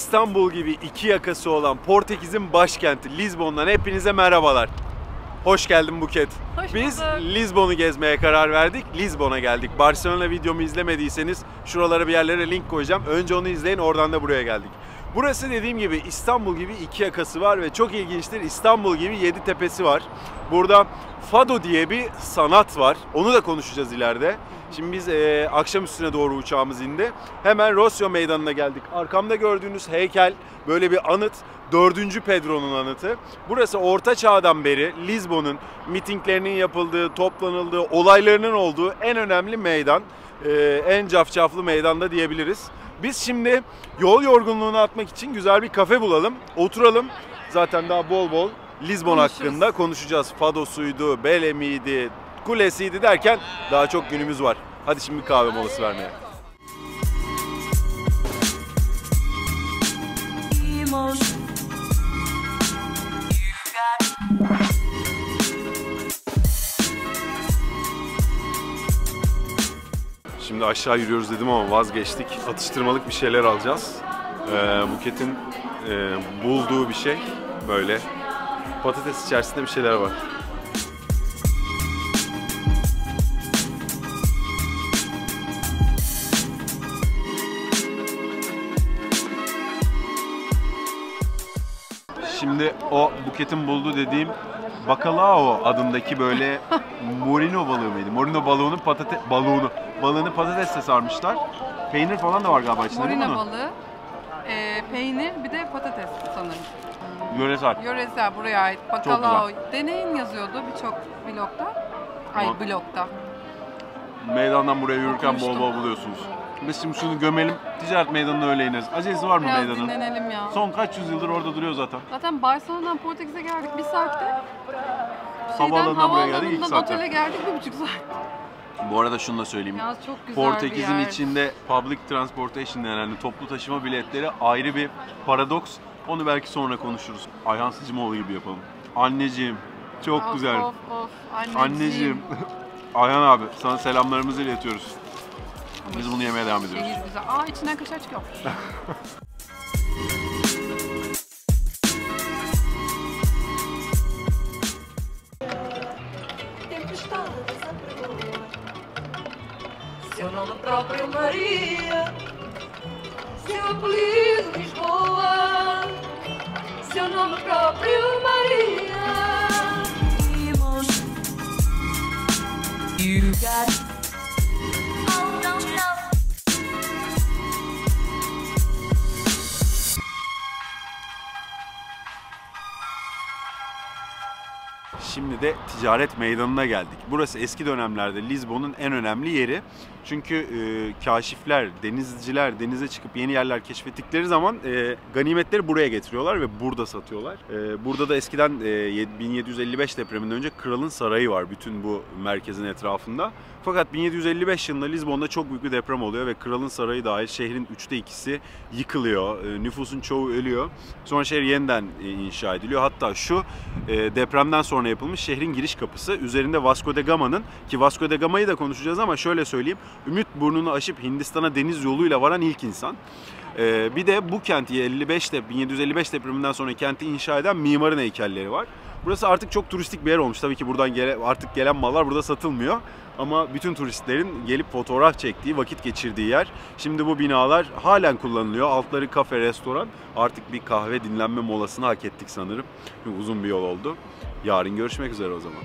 İstanbul gibi iki yakası olan Portekiz'in başkenti Lizbon'dan hepinize merhabalar. Hoş geldin Buket. Biz Lizbon'u gezmeye karar verdik. Lizbon'a geldik. Barcelona videomu izlemediyseniz şuralara bir yerlere link koyacağım. Önce onu izleyin, oradan da buraya geldik. Burası dediğim gibi İstanbul gibi iki yakası var ve çok ilginçtir. İstanbul gibi 7 tepesi var. Burada Fado diye bir sanat var. Onu da konuşacağız ileride. Şimdi biz akşam üstüne doğru uçağımız indi. Hemen Rossio Meydanı'na geldik. Arkamda gördüğünüz heykel böyle bir anıt. 4. Pedro'nun anıtı. Burası Orta Çağ'dan beri Lizbon'un mitinglerinin yapıldığı, toplanıldığı, olaylarının olduğu en önemli meydan. En cafcaflı meydanda diyebiliriz. Biz şimdi yol yorgunluğunu atmak için güzel bir kafe bulalım, oturalım. Zaten daha bol bol Lizbon hakkında konuşacağız. Fado'suydu, Belemiydi, Kulesi'ydi derken daha çok günümüz var. Hadi şimdi bir kahve molası vermeye. Şimdi aşağı yürüyoruz dedim ama vazgeçtik. Atıştırmalık bir şeyler alacağız. Buket'in bulduğu bir şey böyle. Patates içerisinde bir şeyler var. Şimdi o Buket'in bulduğu dediğim Bacalao adındaki böyle Morino balığı mıydı? Morino balığını patatesle sarmışlar. Peynir falan da var galiba içinde. Morino balığı, peynir bir de patates sanırım. Yöresel. Yöresel, buraya ait. Bacalao. Deneyin yazıyordu birçok blogda. Blogda. Meydandan buraya yürürken bol bol buluyorsunuz. Biz şimdi şunu gömelim, ticaret meydanına öyle ineriz. Acelesi var mı biraz meydanın? Biraz dinlenelim ya. Son kaç yüzyıldır orada duruyor zaten. Zaten Barcelona'dan Portekiz'e geldik 1 saatte. Havaalanından buraya geldik 2 saatte. Otele geldik 1,5 saat. Bu arada şunu da söyleyeyim. Ya çok güzel Portekiz'in bir yer. içinde public transportation yani toplu taşıma biletleri ayrı bir paradoks. Onu belki sonra konuşuruz. Ayhan Sicimoğlu gibi yapalım. Anneciğim, çok güzel. Of Anneciğim. Ayhan abi, sana selamlarımızı iletiyoruz. Biz bunu yemeye devam ediyoruz. Şehir güzel. İçinden kaşar çıkıyor. Seu nome próprio Maria, seu apelido Lisboa, seu nome próprio Maria. You got Şimdi de ticaret meydanına geldik. Burası eski dönemlerde Lizbon'un en önemli yeri. Çünkü kaşifler, denizciler denize çıkıp yeni yerler keşfettikleri zaman ganimetleri buraya getiriyorlar ve burada satıyorlar. Burada da eskiden 1755 depreminden önce kralın sarayı var bütün bu merkezin etrafında. Fakat 1755 yılında Lizbon'da çok büyük bir deprem oluyor ve kralın sarayı dahil şehrin 3'te 2'si yıkılıyor. Nüfusun çoğu ölüyor. Sonra şehir yeniden inşa ediliyor. Hatta şu depremden sonra yapılmış şehrin giriş kapısı. Üzerinde Vasco da Gama'nın, ki Vasco da Gama'yı da konuşacağız ama şöyle söyleyeyim. Ümit burnunu aşıp Hindistan'a deniz yoluyla varan ilk insan. Bir de bu kenti 1755 depreminden sonra kenti inşa eden mimarın heykelleri var. Burası artık çok turistik bir yer olmuş. Tabii ki buradan artık gelen mallar burada satılmıyor. Ama bütün turistlerin gelip fotoğraf çektiği, vakit geçirdiği yer. Şimdi bu binalar halen kullanılıyor. Altları kafe, restoran. Artık bir kahve dinlenme molasını hak ettik sanırım. Çünkü uzun bir yol oldu. Yarın görüşmek üzere o zaman.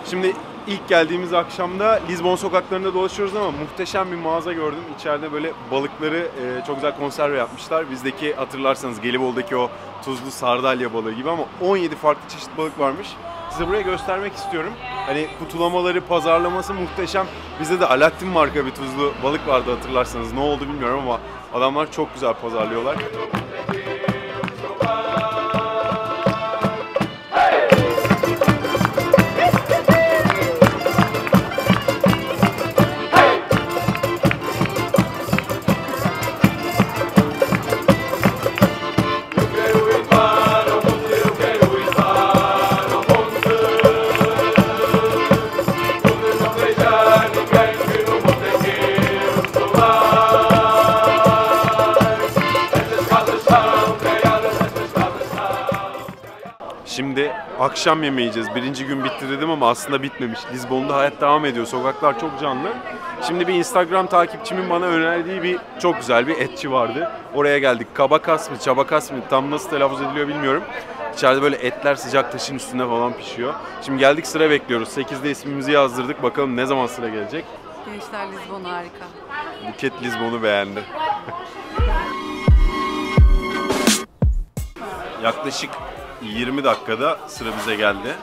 Şimdi ilk geldiğimiz akşamda Lizbon sokaklarında dolaşıyoruz ama muhteşem bir mağaza gördüm. İçeride böyle balıkları çok güzel konserve yapmışlar. Bizdeki hatırlarsanız Gelibolu'daki o tuzlu sardalya balığı gibi ama 17 farklı çeşit balık varmış. Size buraya göstermek istiyorum. Hani kutulamaları, pazarlaması muhteşem. Bizde de Alaaddin marka bir tuzlu balık vardı hatırlarsanız. Ne oldu bilmiyorum ama adamlar çok güzel pazarlıyorlar. akşam yemeği yiyeceğiz. Birinci gün bitti dedim ama aslında bitmemiş. Lizbon'da hayat devam ediyor. Sokaklar çok canlı. Şimdi bir Instagram takipçimin bana önerdiği bir çok güzel bir etçi vardı. Oraya geldik. Kabakas mı, çabakas mı, tam nasıl telaffuz ediliyor bilmiyorum. İçeride böyle etler sıcak taşın üstünde falan pişiyor. Şimdi geldik, sıra bekliyoruz. 8'de ismimizi yazdırdık. Bakalım ne zaman sıra gelecek. Gençler Lizbon harika. Buket Lizbon'u beğendi. Yaklaşık 20 dakikada sıra bize geldi.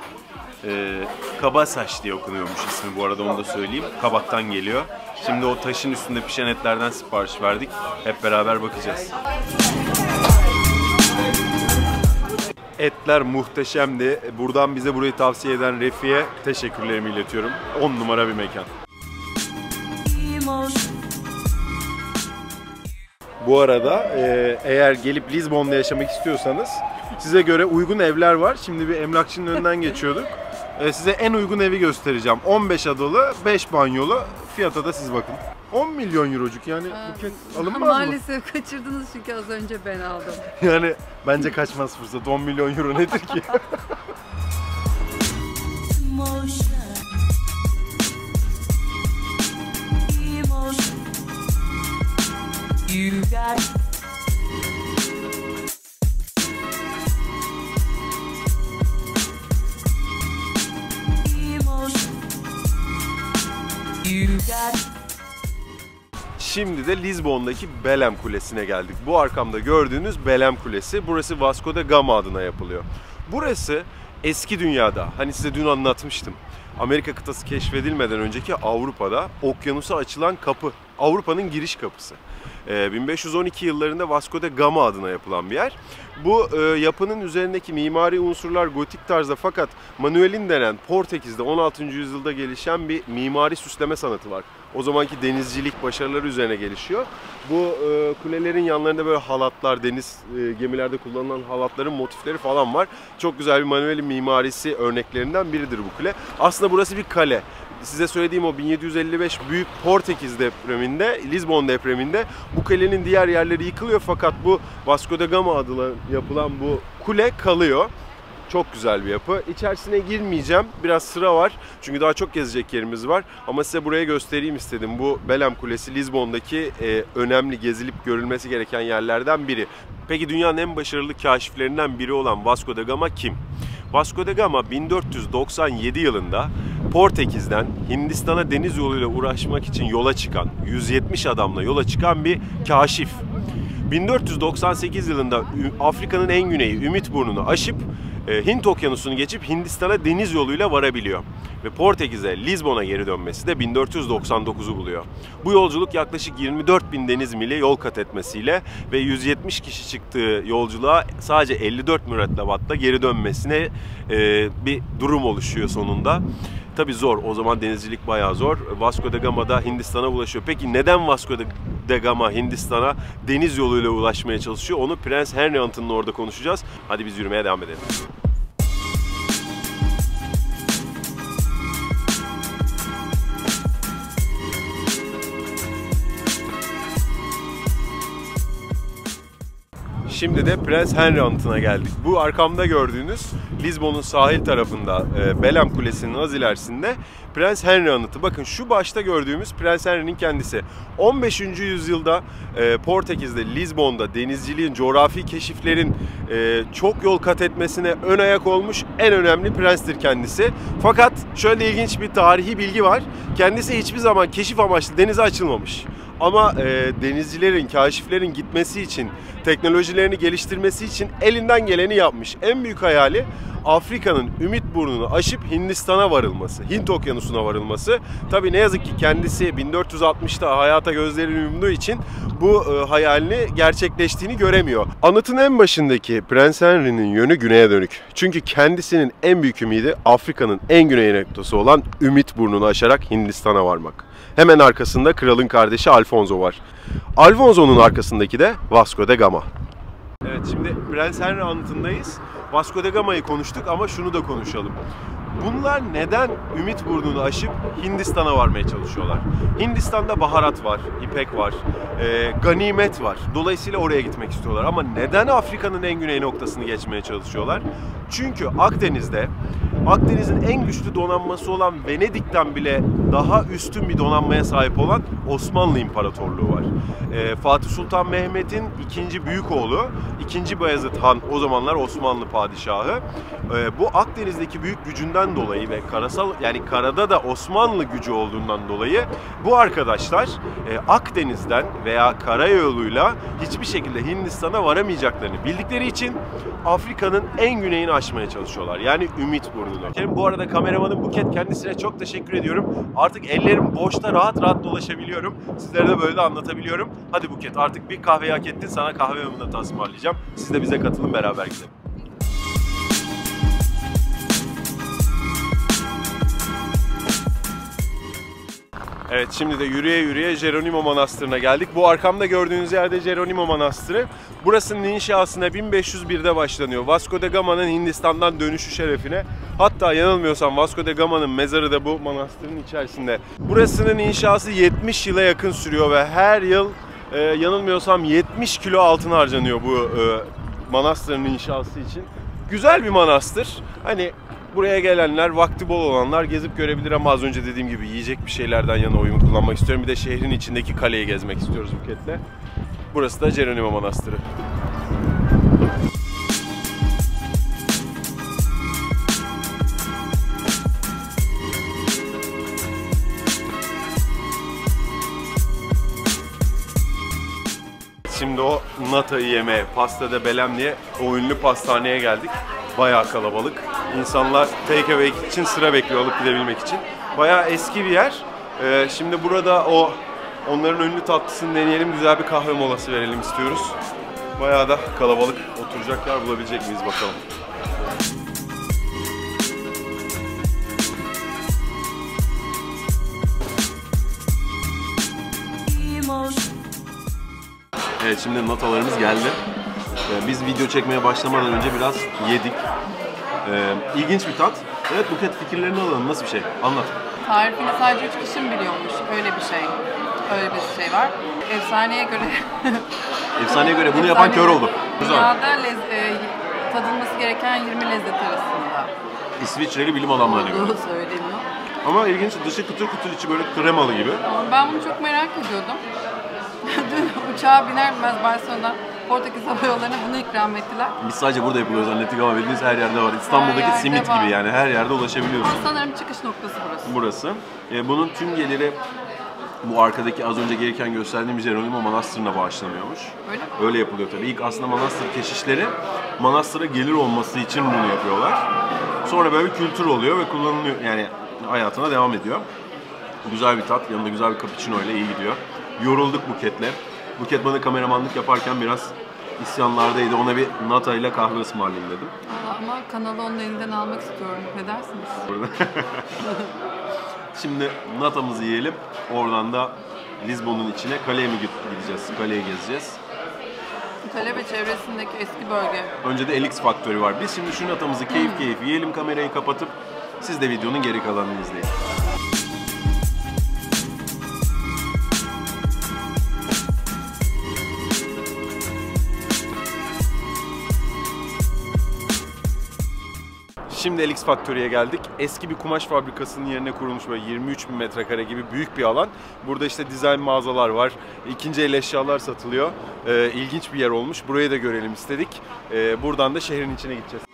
Kabasaş diye okunuyormuş ismi, bu arada onu da söyleyeyim. Kabaktan geliyor. Şimdi o taşın üstünde pişen etlerden sipariş verdik. Hep beraber bakacağız. Etler muhteşemdi. Buradan bize burayı tavsiye eden Refik'e teşekkürlerimi iletiyorum. 10 numara bir mekan. Bu arada eğer gelip Lizbon'da yaşamak istiyorsanız size göre uygun evler var. Şimdi bir emlakçının önünden geçiyorduk. Size en uygun evi göstereceğim. 15 adalı, 5 banyolu. Fiyata da siz bakın. 10 milyon eurocuk yani Buket alınmaz mı? Maalesef kaçırdınız çünkü az önce ben aldım. Yani bence kaçmaz fırsat. 10 milyon euro nedir ki? Şimdi de Lizbon'daki Belém Kulesi'ne geldik. Bu arkamda gördüğünüz Belém Kulesi. Burası Vasco da Gama adına yapılıyor. Burası eski dünyada, hani size dün anlatmıştım, Amerika kıtası keşfedilmeden önceki Avrupa'da okyanusa açılan kapı. Avrupa'nın giriş kapısı. 1512 yıllarında Vasco da Gama adına yapılan bir yer. Bu yapının üzerindeki mimari unsurlar gotik tarzda, fakat Manuelin denen Portekiz'de 16. yüzyılda gelişen bir mimari süsleme sanatı var. O zamanki denizcilik başarıları üzerine gelişiyor. Bu kulelerin yanlarında böyle halatlar, deniz gemilerde kullanılan halatların motifleri falan var. Çok güzel bir Manuelin mimarisi örneklerinden biridir bu kule. Aslında burası bir kale. Size söylediğim o 1755 büyük Portekiz depreminde, Lizbon depreminde bu kalenin diğer yerleri yıkılıyor, fakat bu Vasco da Gama adına yapılan bu kule kalıyor. Çok güzel bir yapı. İçerisine girmeyeceğim. Biraz sıra var. Çünkü daha çok gezecek yerimiz var. Ama size buraya göstereyim istedim. Bu Belém Kulesi Lizbon'daki önemli, gezilip görülmesi gereken yerlerden biri. Peki dünyanın en başarılı kaşiflerinden biri olan Vasco da Gama kim? Vasco da Gama 1497 yılında Portekiz'den Hindistan'a deniz yoluyla uğraşmak için yola çıkan, 170 adamla yola çıkan bir kaşif. 1498 yılında Afrika'nın en güneyi Ümitburnu'nu aşıp Hint Okyanusu'nu geçip Hindistan'a deniz yoluyla varabiliyor. Ve Portekiz'e, Lizbon'a geri dönmesi de 1499'u buluyor. Bu yolculuk yaklaşık 24.000 deniz mili yol kat etmesiyle ve 170 kişi çıktığı yolculuğa sadece 54 mürettebatla geri dönmesine bir durum oluşuyor sonunda. Tabii zor. O zaman denizcilik bayağı zor. Vasco da Gama da Hindistan'a ulaşıyor. Peki neden Vasco da Gama Hindistan'a deniz yoluyla ulaşmaya çalışıyor? Onu Prens Henry Anıtı'nın orada konuşacağız. Hadi biz yürümeye devam edelim. Şimdi de Prens Henry Anıtı'na geldik. Bu arkamda gördüğünüz Lizbon'un sahil tarafında Belém Kulesi'nin az ilerisinde Prens Henry Anıtı. Bakın şu başta gördüğümüz Prens Henry'nin kendisi. 15. yüzyılda Portekiz'de, Lizbon'da denizciliğin, coğrafi keşiflerin çok yol kat etmesine ön ayak olmuş en önemli prenstir kendisi. Fakat şöyle ilginç bir tarihi bilgi var. Kendisi hiçbir zaman keşif amaçlı denize açılmamış. Ama denizcilerin, kaşiflerin gitmesi için, teknolojilerini geliştirmesi için elinden geleni yapmış. En büyük hayali Afrika'nın Ümitburnu'nu aşıp Hindistan'a varılması, Hint Okyanusu'na varılması. Tabii ne yazık ki kendisi 1460'ta hayata gözlerini yumduğu için bu hayalini gerçekleştiğini göremiyor. Anıtın en başındaki Prens Henry'nin yönü güneye dönük. Çünkü kendisinin en büyük ümidi Afrika'nın en güney noktası olan Ümitburnu'nu aşarak Hindistan'a varmak. Hemen arkasında kralın kardeşi Alfonso var. Alfonso'nun arkasındaki de Vasco da Gama. Evet, şimdi Prens Henry Anıtı'ndayız. Vasco da Gama'yı konuştuk ama şunu da konuşalım. Bunlar neden Ümitburnu'nu aşıp Hindistan'a varmaya çalışıyorlar? Hindistan'da baharat var, ipek var, ganimet var. Dolayısıyla oraya gitmek istiyorlar. Ama neden Afrika'nın en güney noktasını geçmeye çalışıyorlar? Çünkü Akdeniz'in en güçlü donanması olan Venedik'ten bile daha üstün bir donanmaya sahip olan Osmanlı İmparatorluğu var. Fatih Sultan Mehmet'in ikinci büyük oğlu, 2. Bayezid Han, o zamanlar Osmanlı padişahı. Bu Akdeniz'deki büyük gücünden dolayı ve karada da Osmanlı gücü olduğundan dolayı bu arkadaşlar Akdeniz'den veya karayoluyla hiçbir şekilde Hindistan'a varamayacaklarını bildikleri için Afrika'nın en güneyini aşmaya çalışıyorlar. Yani Ümitburnu'nu. Bu arada kameramanım Buket, kendisine çok teşekkür ediyorum. Artık ellerim boşta rahat rahat dolaşabiliyorum. Sizlere de böyle de anlatabiliyorum. Hadi Buket, artık bir kahveyi hak ettin. Sana kahve ve mınatı ısmarlayacağım. Siz de bize katılın, beraber gidelim. Evet, şimdi de yürüye yürüye Geronimo Manastırı'na geldik. Bu arkamda gördüğünüz yerde Geronimo Manastırı. Burasının inşasına 1501'de başlanıyor. Vasco da Gama'nın Hindistan'dan dönüşü şerefine. Hatta yanılmıyorsam Vasco da Gama'nın mezarı da bu manastırın içerisinde. Burasının inşası 70 yıla yakın sürüyor ve her yıl yanılmıyorsam 70 kilo altın harcanıyor bu manastırın inşası için. Güzel bir manastır. Hani buraya gelenler, vakti bol olanlar gezip görebilir ama az önce dediğim gibi yiyecek bir şeylerden yana oyumu kullanmak istiyorum. Bir de şehrin içindeki kaleyi gezmek istiyoruz Buket'le. Burası da Geronimo Manastırı. Şimdi o nata'yı yemeye, Pasta de Belém diye o ünlü pastaneye geldik. Bayağı kalabalık. İnsanlar take away için sıra bekliyor alıp gidebilmek için. Bayağı eski bir yer. Şimdi burada onların ünlü tatlısını deneyelim, güzel bir kahve molası verelim istiyoruz. Bayağı da kalabalık, oturacak yer bulabilecek miyiz bakalım. Evet, şimdi natalarımız geldi. Biz video çekmeye başlamadan önce biraz yedik. İlginç bir tat. Evet Buket, fikirlerini alalım. Nasıl bir şey? Anlat. Tarifini sadece 3 kişi mi biliyormuş? Öyle bir şey. Öyle bir şey var. Efsaneye göre... Efsaneye göre bunu yapan kör oldu. Güzel. Dünyada tadılması gereken 20 lezzet arasında. İsviçreli bilim adamlarına göre. Olduğu söyleniyor. Ama ilginç, dışı kıtır kıtır, içi böyle kremalı gibi. Ben bunu çok merak ediyordum. Dün uçağa biner binmez Barcelona'dan Portekiz Hava Yolları'na bunu ikram ettiler. Biz sadece burada yapılıyor zannettik ama bildiğiniz her yerde var. İstanbul'daki simit gibi yani, her yerde ulaşabiliyorsun. Sanırım çıkış noktası burası. Burası. Bunun tüm geliri bu arkadaki az önce gelirken gösterdiğim Geronimo Manastırı'na bağışlanıyormuş. Öyle mi? Öyle yapılıyor tabii. İlk aslında manastır keşişleri manastıra gelir olması için bunu yapıyorlar. Sonra böyle bir kültür oluyor ve kullanılıyor, yani hayatına devam ediyor. Güzel bir tat, yanında güzel bir cappuccino ile iyi gidiyor. Yorulduk Buket'le. Buket bana kameramanlık yaparken biraz isyanlardaydı. Ona bir nata ile kahve ısmarlayayım dedim. Ama kanalı onun elinden almak istiyorum. Ne dersiniz? Burada. Şimdi natamızı yiyelim. Oradan da Lizbon'un içine kaleye mi gideceğiz? Kaleyi gezeceğiz. Kale ve çevresindeki eski bölge. Önce de LX Faktörü var. Biz şimdi şu natamızı keyif yiyelim, kamerayı kapatıp siz de videonun geri kalanını izleyin. Şimdi LX Factory'ye geldik. Eski bir kumaş fabrikasının yerine kurulmuş böyle 23.000 metrekare gibi büyük bir alan. Burada işte dizayn mağazalar var. İkinci el eşyalar satılıyor. İlginç bir yer olmuş. Burayı da görelim istedik. Buradan da şehrin içine gideceğiz.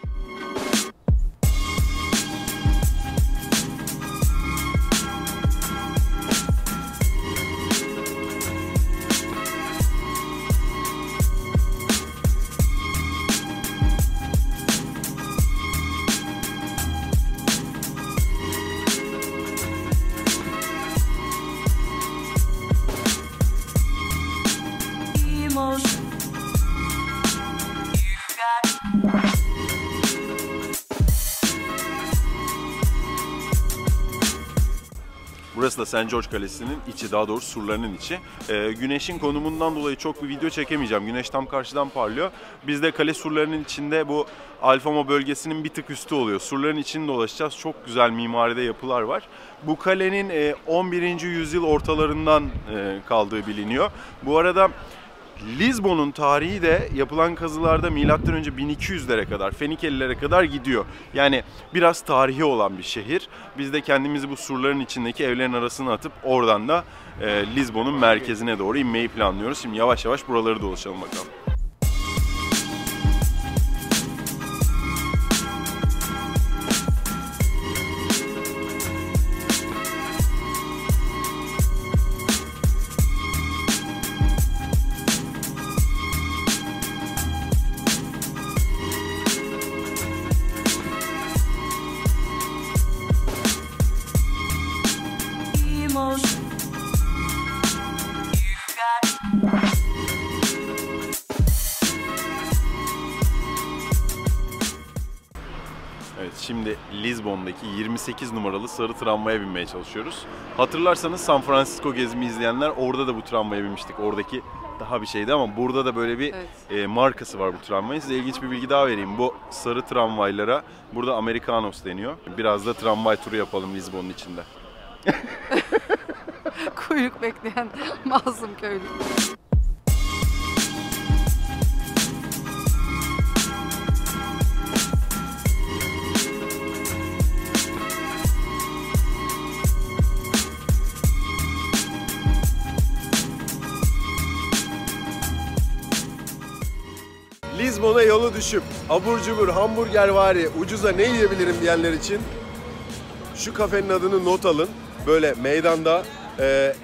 Burası da St. George Kalesi'nin içi, daha doğrusu surlarının içi. Güneşin konumundan dolayı çok bir video çekemeyeceğim. Güneş tam karşıdan parlıyor. Biz de kale surlarının içinde bu Alfama bölgesinin bir tık üstü oluyor. Surların içini dolaşacağız. Çok güzel mimaride yapılar var. Bu kalenin 11. yüzyıl ortalarından kaldığı biliniyor. Bu arada Lizbon'un tarihi de yapılan kazılarda M.Ö. 1200'lere kadar, Fenikelilere kadar gidiyor. Yani biraz tarihi olan bir şehir. Biz de kendimizi bu surların içindeki evlerin arasına atıp oradan da Lizbon'un merkezine doğru inmeyi planlıyoruz. Şimdi yavaş yavaş buraları dolaşalım bakalım. Evet, şimdi Lizbon'daki 28 numaralı sarı tramvaya binmeye çalışıyoruz. Hatırlarsanız San Francisco gezimi izleyenler orada da bu tramvaya binmiştik. Oradaki daha bir şeydi ama burada da böyle bir markası var bu tramvayın. Size ilginç bir bilgi daha vereyim. Bu sarı tramvaylara burada Americanos deniyor. Biraz da tramvay turu yapalım Lizbon'un içinde. Kuyruk bekleyen masum köylü. Lizbon'a yolu düşüp abur cubur, hamburgervari, ucuza ne yiyebilirim diyenler için şu kafenin adını not alın. Böyle meydanda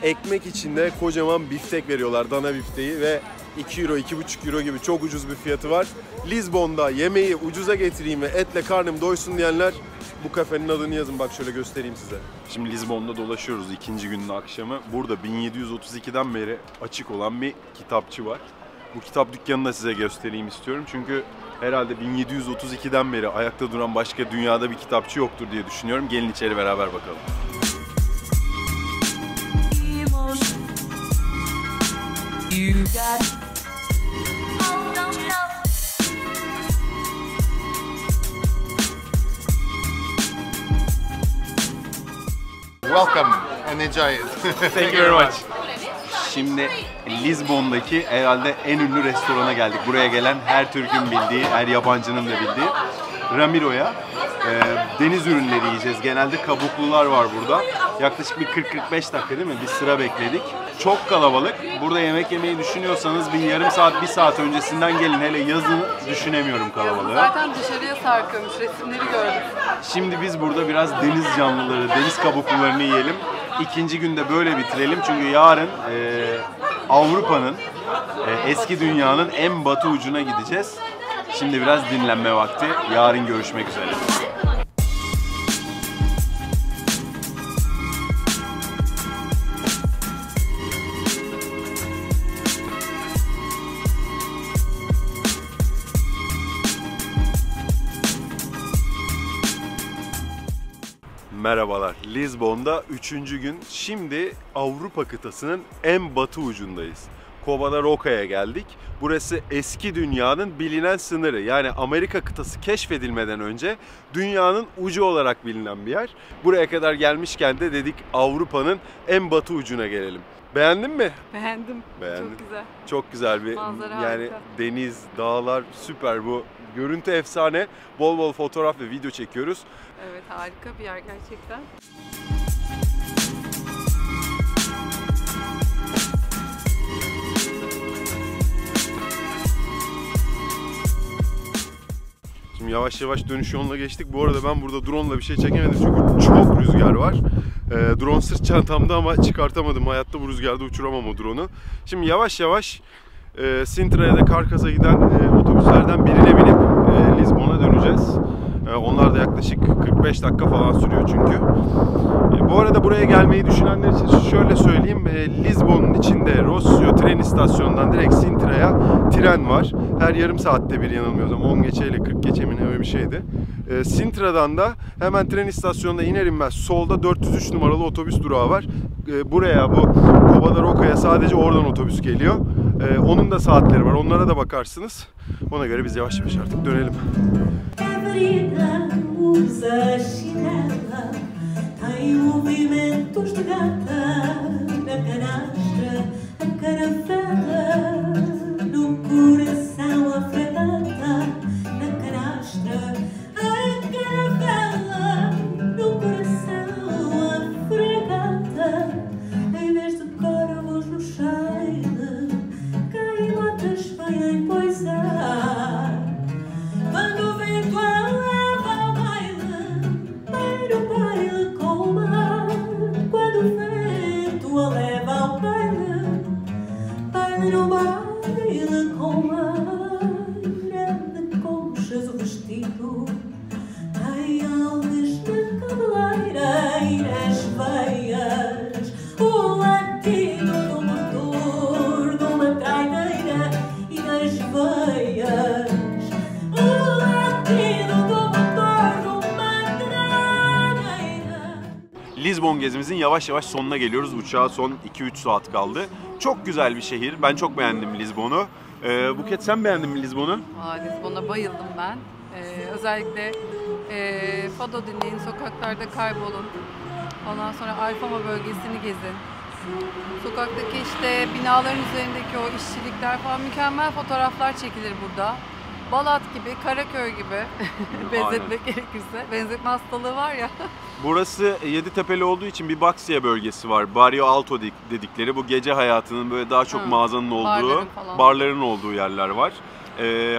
ekmek içinde kocaman biftek veriyorlar, dana bifteği ve 2 euro, 2,5 euro gibi çok ucuz bir fiyatı var. Lizbon'da yemeği ucuza getireyim ve etle karnım doysun diyenler bu kafenin adını yazın. Bak şöyle göstereyim size. Şimdi Lizbon'da dolaşıyoruz ikinci günün akşamı. Burada 1732'den beri açık olan bir kitapçı var. Bu kitap dükkanını da size göstereyim istiyorum. Çünkü herhalde 1732'den beri ayakta duran başka dünyada bir kitapçı yoktur diye düşünüyorum. Gelin içeri beraber bakalım. Welcome and enjoy it. Thank you very much. Şimdi Lizbon'daki herhalde en ünlü restorana geldik. Buraya gelen her Türk'ün bildiği, her yabancının da bildiği Ramiro'ya. Deniz ürünleri yiyeceğiz. Genelde kabuklular var burada. Yaklaşık bir 40-45 dakika değil mi? Bir sıra bekledik. Çok kalabalık. Burada yemek yemeyi düşünüyorsanız bir yarım saat, bir saat öncesinden gelin. Hele yazın düşünemiyorum kalabalığı. Zaten dışarıya sarkılmış, resimleri gördüm. Şimdi biz burada biraz deniz canlıları, deniz kabuklularını yiyelim. İkinci günde böyle bitirelim çünkü yarın Avrupa'nın, eski dünyanın en batı ucuna gideceğiz. Şimdi biraz dinlenme vakti. Yarın görüşmek üzere. Merhabalar. Lizbon'da 3. gün. Şimdi Avrupa kıtasının en batı ucundayız. Cova da Roca'ya geldik. Burası eski dünyanın bilinen sınırı. Yani Amerika kıtası keşfedilmeden önce dünyanın ucu olarak bilinen bir yer. Buraya kadar gelmişken de dedik Avrupa'nın en batı ucuna gelelim. Beğendin mi? Beğendim. Beğendim. Çok güzel. Çok güzel bir Manzara yani harika. deniz, dağlar süper bu. Görüntü efsane. Bol bol fotoğraf ve video çekiyoruz. Evet, harika bir yer gerçekten. Şimdi yavaş yavaş dönüş yoluna geçtik. Bu arada ben burada drone'la bir şey çekemedim çünkü çok rüzgar var. Drone sırt çantamda ama çıkartamadım. Hayatta bu rüzgarda uçuramam o drone'u. Şimdi yavaş yavaş Sintra'ya da Carcas'a giden otobüslerden birine binip Lizbon'a döneceğiz. Onlar da yaklaşık 45 dakika falan sürüyor çünkü. Bu arada buraya gelmeyi düşünenler için şöyle söyleyeyim. Lizbon'un içinde Rossio tren istasyonundan direkt Sintra'ya tren var. Her yarım saatte bir yanılmıyorsam 10 geçe ile 40 geçe mi ne öyle bir şeydi. Sintra'dan da hemen tren istasyonuna iner inmez solda 403 numaralı otobüs durağı var. Buraya bu Covadonga-Roca'ya sadece oradan otobüs geliyor. Onun da saatleri var. Onlara da bakarsınız. Ona göre biz yavaş yavaş artık dönelim. Usa chinela, tem movimentos de gata na canastra, a caravela no coração afregata na canastra, a caravela no coração afregata, em vez de corvos no cheiro, caimatas vêm poisar, quando o vento no baile com grande conchas o vestido, tem algas na cabeleira e nas veias o latido do motor de uma traineira e nas veias o latido do motor de uma traineira. Lisbon gezimizin yavaş yavaş sonuna geliyoruz. Uçağa son 2-3 saat kaldı. Çok güzel bir şehir. Ben çok beğendim Lisbon'u. Buket sen beğendin mi Lisbon'u? Lisbon'a bayıldım ben. Özellikle fado dinleyin, sokaklarda kaybolun. Ondan sonra Alfama bölgesini gezin. Sokaktaki işte binaların üzerindeki o işçilikler falan mükemmel fotoğraflar çekilir burada. Balat gibi, Karaköy gibi benzetmek gerekirse. Benzetme hastalığı var ya. Burası Yeditepe'li olduğu için bir Baxiye bölgesi var. Barrio Alto dedikleri bu gece hayatının böyle daha çok mağazanın olduğu, barların olduğu yerler var.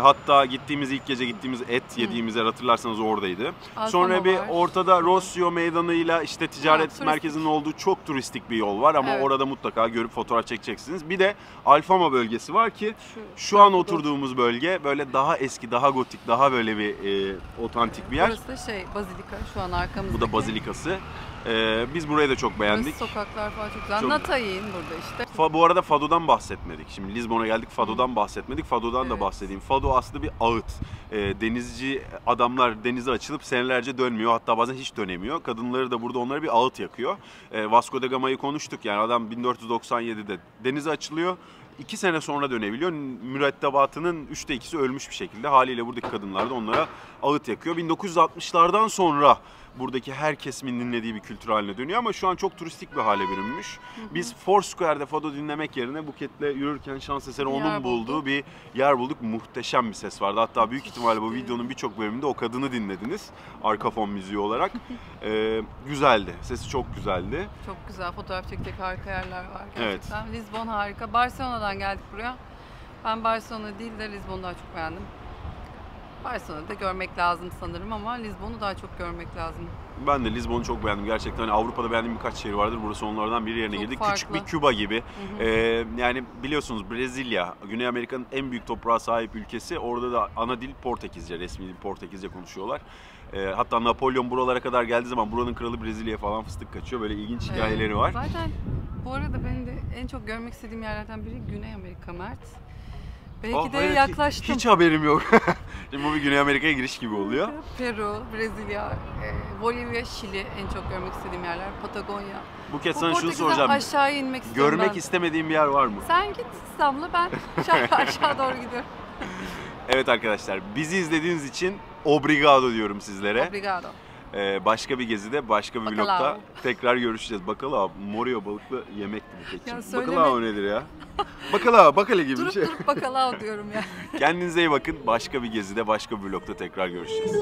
Hatta ilk gece gittiğimiz et yediğimiz yer hatırlarsanız oradaydı. Sonra bir ortada Rossio meydanıyla işte ticaret merkezinin olduğu çok turistik bir yol var ama orada mutlaka görüp fotoğraf çekeceksiniz. Bir de Alfama bölgesi var ki şu an oturduğumuz bölge böyle daha eski, daha gotik, daha böyle bir otantik bir yer. Burası da Bazilika şu an arkamızda. Bu da Bazilikası. Biz burayı da çok beğendik. Burası sokaklar falan çok güzel. Natay'in burada işte. Bu arada Fado'dan bahsetmedik. Şimdi Lisbon'a geldik, Fado'dan bahsetmedik. Fado'dan da bahsedeyim. Fado aslında bir ağıt. Denizci adamlar denize açılıp senelerce dönmüyor. Hatta bazen hiç dönemiyor. Kadınları da burada onlara bir ağıt yakıyor. Vasco da Gama'yı konuştuk. Yani adam 1497'de denize açılıyor. 2 sene sonra dönebiliyor. Mürettebatının 3'te 2'si ölmüş bir şekilde. Haliyle buradaki kadınlar da onlara ağıt yakıyor. 1960'lardan sonra buradaki her kesimin dinlediği bir kültür haline dönüyor ama şu an çok turistik bir hale bürünmüş. Biz Foursquare'de Fado dinlemek yerine Buket'le yürürken şans eseri onun bulduğu bir yer bulduk. Muhteşem bir ses vardı. Hatta büyük ihtimalle bu videonun birçok bölümünde o kadını dinlediniz. Arka fon müziği olarak. Güzeldi. Sesi çok güzeldi. Çok güzel. Fotoğraf çekecek harika yerler var gerçekten. Evet. Lisbon harika. Barcelona'dan geldik buraya. Ben Barcelona değil de Lisbon'u daha çok beğendim. Barcelona'da görmek lazım sanırım ama Lisbon'u daha çok görmek lazım. Ben de Lisbon'u çok beğendim. Gerçekten hani Avrupa'da beğendiğim birkaç şehir vardır. Burası onlardan biri yerine girdik. Küçük bir Küba gibi. Yani biliyorsunuz Brezilya, Güney Amerika'nın en büyük toprağa sahip ülkesi. Orada da ana dil Portekizce, resmi dil Portekizce konuşuyorlar. Hatta Napolyon buralara kadar geldiği zaman buranın kralı Brezilya'ya falan fıstık kaçıyor. Böyle ilginç hikayeleri var. Zaten bu arada benim de en çok görmek istediğim yerlerden biri Güney Amerika, Mert. Belki de yaklaştım. Hiç haberim yok. Şimdi bu bir Güney Amerika'ya giriş gibi oluyor. Peru, Brezilya, Bolivya, Şili en çok görmek istediğim yerler. Patagonya. Buket sana şunu soracağım. Aşağıya inmek istiyorum Görmek istemediğim bir yer var mı? Sen git İstanbul'a, ben aşağı doğru gidiyorum. Evet arkadaşlar, bizi izlediğiniz için obrigado diyorum sizlere. Obrigado. Başka bir gezide, başka bir vlogda tekrar görüşeceğiz. Bakalao, Morio balıklı yemekti bu keçim. Bakalao nedir ya? Bakale gibi bir şey. Durup bakalao diyorum ya. Kendinize iyi bakın. Başka bir gezide, başka bir vlogda tekrar görüşeceğiz.